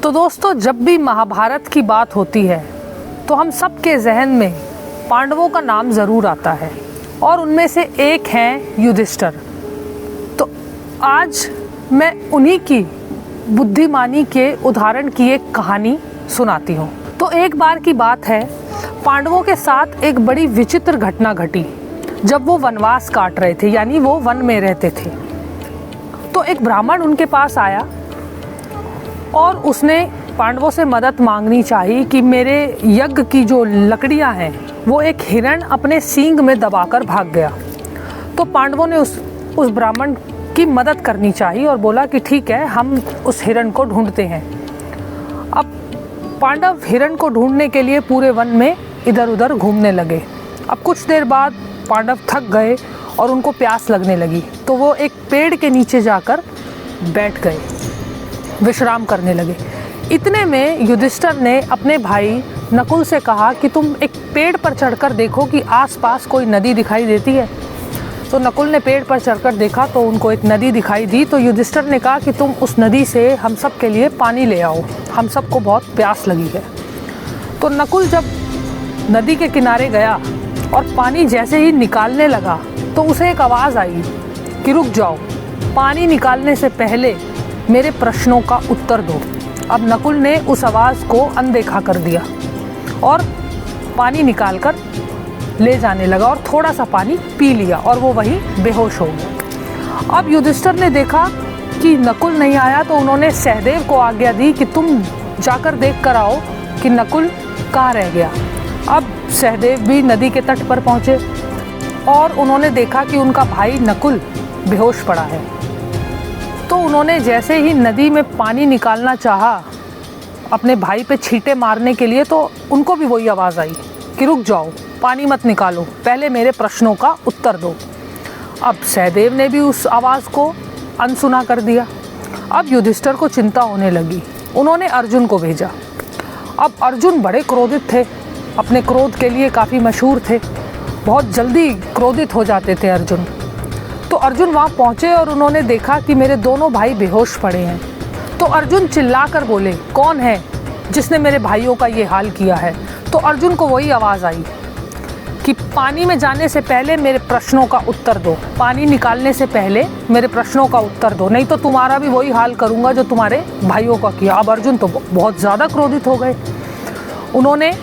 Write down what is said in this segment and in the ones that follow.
तो दोस्तों, जब भी महाभारत की बात होती है तो हम सबके जहन में पांडवों का नाम ज़रूर आता है और उनमें से एक हैं युधिष्ठिर। तो आज मैं उन्हीं की बुद्धिमानी के उदाहरण की एक कहानी सुनाती हूँ। तो एक बार की बात है, पांडवों के साथ एक बड़ी विचित्र घटना घटी। जब वो वनवास काट रहे थे, यानी वो वन में रहते थे, तो एक ब्राह्मण उनके पास आया और उसने पांडवों से मदद मांगनी चाहिए कि मेरे यज्ञ की जो लकड़ियां हैं वो एक हिरण अपने सींग में दबाकर भाग गया। तो पांडवों ने उस ब्राह्मण की मदद करनी चाहिए और बोला कि ठीक है, हम उस हिरण को ढूंढते हैं। अब पांडव हिरण को ढूंढने के लिए पूरे वन में इधर उधर घूमने लगे। अब कुछ देर बाद पांडव थक गए और उनको प्यास लगने लगी, तो वो एक पेड़ के नीचे जाकर बैठ गए, विश्राम करने लगे। इतने में युधिष्ठिर ने अपने भाई नकुल से कहा कि तुम एक पेड़ पर चढ़कर देखो कि आसपास कोई नदी दिखाई देती है। तो नकुल ने पेड़ पर चढ़कर देखा तो उनको एक नदी दिखाई दी। तो युधिष्ठिर ने कहा कि तुम उस नदी से हम सब के लिए पानी ले आओ, हम सबको बहुत प्यास लगी है। तो नकुल जब नदी के किनारे गया और पानी जैसे ही निकालने लगा तो उसे एक आवाज़ आई कि रुक जाओ, पानी निकालने से पहले मेरे प्रश्नों का उत्तर दो। अब नकुल ने उस आवाज़ को अनदेखा कर दिया और पानी निकालकर ले जाने लगा और थोड़ा सा पानी पी लिया और वो वहीं बेहोश हो गया। अब युधिष्ठिर ने देखा कि नकुल नहीं आया, तो उन्होंने सहदेव को आज्ञा दी कि तुम जाकर देख कर आओ कि नकुल कहाँ रह गया। अब सहदेव भी नदी के तट पर पहुँचे और उन्होंने देखा कि उनका भाई नकुल बेहोश पड़ा है। तो उन्होंने जैसे ही नदी में पानी निकालना चाहा अपने भाई पे छींटे मारने के लिए, तो उनको भी वही आवाज़ आई कि रुक जाओ, पानी मत निकालो, पहले मेरे प्रश्नों का उत्तर दो। अब सहदेव ने भी उस आवाज़ को अनसुना कर दिया। अब युधिष्ठिर को चिंता होने लगी। उन्होंने अर्जुन को भेजा। अब अर्जुन बड़े क्रोधित थे, अपने क्रोध के लिए काफ़ी मशहूर थे, बहुत जल्दी क्रोधित हो जाते थे अर्जुन। तो अर्जुन वहाँ पहुँचे और उन्होंने देखा कि मेरे दोनों भाई बेहोश पड़े हैं। तो अर्जुन चिल्लाकर बोले, कौन है जिसने मेरे भाइयों का ये हाल किया है? तो अर्जुन को वही आवाज़ आई कि पानी में जाने से पहले मेरे प्रश्नों का उत्तर दो, पानी निकालने से पहले मेरे प्रश्नों का उत्तर दो, नहीं तो तुम्हारा भी वही हाल करूँगा जो तुम्हारे भाइयों का किया। अब अर्जुन तो बहुत ज़्यादा क्रोधित हो गए। उन्होंने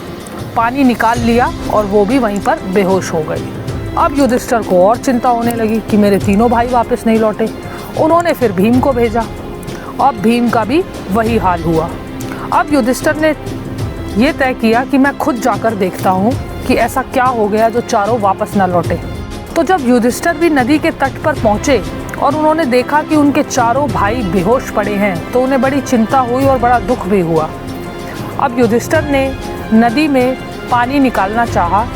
पानी निकाल लिया और वो भी वहीं पर बेहोश हो गए। अब युधिष्ठिर को और चिंता होने लगी कि मेरे तीनों भाई वापस नहीं लौटे। उन्होंने फिर भीम को भेजा। अब भीम का भी वही हाल हुआ। अब युधिष्ठिर ने ये तय किया कि मैं खुद जाकर देखता हूँ कि ऐसा क्या हो गया जो चारों वापस न लौटे। तो जब युधिष्ठिर भी नदी के तट पर पहुँचे और उन्होंने देखा कि उनके चारों भाई बेहोश पड़े हैं, तो उन्हें बड़ी चिंता हुई और बड़ा दुख भी हुआ। अब युधिष्ठिर ने नदी में पानी निकालना चाहा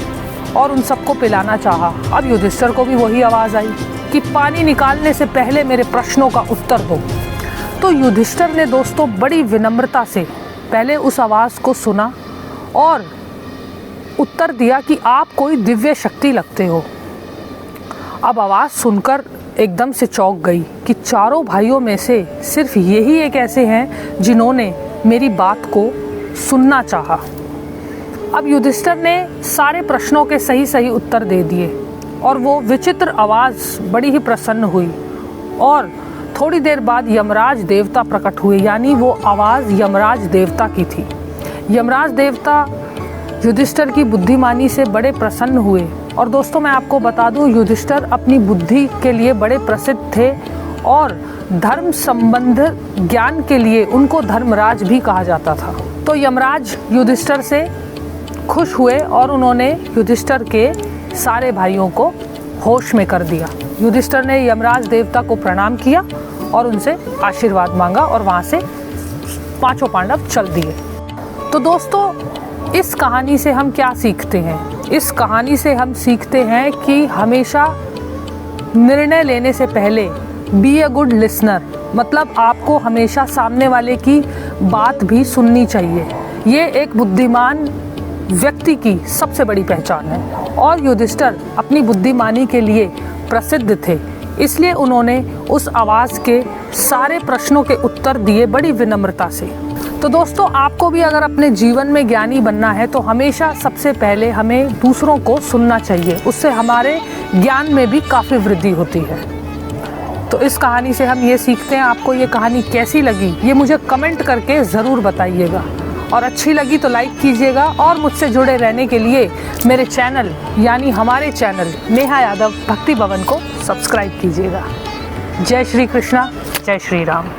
और उन सबको पिलाना चाहा। अब युधिष्ठिर को भी वही आवाज़ आई कि पानी निकालने से पहले मेरे प्रश्नों का उत्तर दो। तो युधिष्ठिर ने दोस्तों बड़ी विनम्रता से पहले उस आवाज़ को सुना और उत्तर दिया कि आप कोई दिव्य शक्ति लगते हो। अब आवाज़ सुनकर एकदम से चौंक गई कि चारों भाइयों में से सिर्फ यही एक ऐसे हैं जिन्होंने मेरी बात को सुनना चाहा। अब युधिष्ठिर ने सारे प्रश्नों के सही सही उत्तर दे दिए और वो विचित्र आवाज़ बड़ी ही प्रसन्न हुई और थोड़ी देर बाद यमराज देवता प्रकट हुए, यानी वो आवाज़ यमराज देवता की थी। यमराज देवता युधिष्ठिर की बुद्धिमानी से बड़े प्रसन्न हुए। और दोस्तों, मैं आपको बता दूं, युधिष्ठिर अपनी बुद्धि के लिए बड़े प्रसिद्ध थे और धर्म संबंध ज्ञान के लिए उनको धर्मराज भी कहा जाता था। तो यमराज युधिष्ठिर से खुश हुए और उन्होंने युधिष्ठिर के सारे भाइयों को होश में कर दिया। युधिष्ठिर ने यमराज देवता को प्रणाम किया और उनसे आशीर्वाद मांगा और वहाँ से पांचों पांडव चल दिए। तो दोस्तों, इस कहानी से हम क्या सीखते हैं? इस कहानी से हम सीखते हैं कि हमेशा निर्णय लेने से पहले बी अ गुड लिसनर, मतलब आपको हमेशा सामने वाले की बात भी सुननी चाहिए। ये एक बुद्धिमान व्यक्ति की सबसे बड़ी पहचान है और युधिष्ठिर अपनी बुद्धिमानी के लिए प्रसिद्ध थे, इसलिए उन्होंने उस आवाज़ के सारे प्रश्नों के उत्तर दिए बड़ी विनम्रता से। तो दोस्तों, आपको भी अगर अपने जीवन में ज्ञानी बनना है तो हमेशा सबसे पहले हमें दूसरों को सुनना चाहिए। उससे हमारे ज्ञान में भी काफ़ी वृद्धि होती है। तो इस कहानी से हम ये सीखते हैं। आपको ये कहानी कैसी लगी ये मुझे कमेंट करके ज़रूर बताइएगा, और अच्छी लगी तो लाइक कीजिएगा। और मुझसे जुड़े रहने के लिए मेरे चैनल यानी हमारे चैनल नेहा यादव भक्ति भवन को सब्सक्राइब कीजिएगा। जय श्री कृष्णा, जय श्री राम।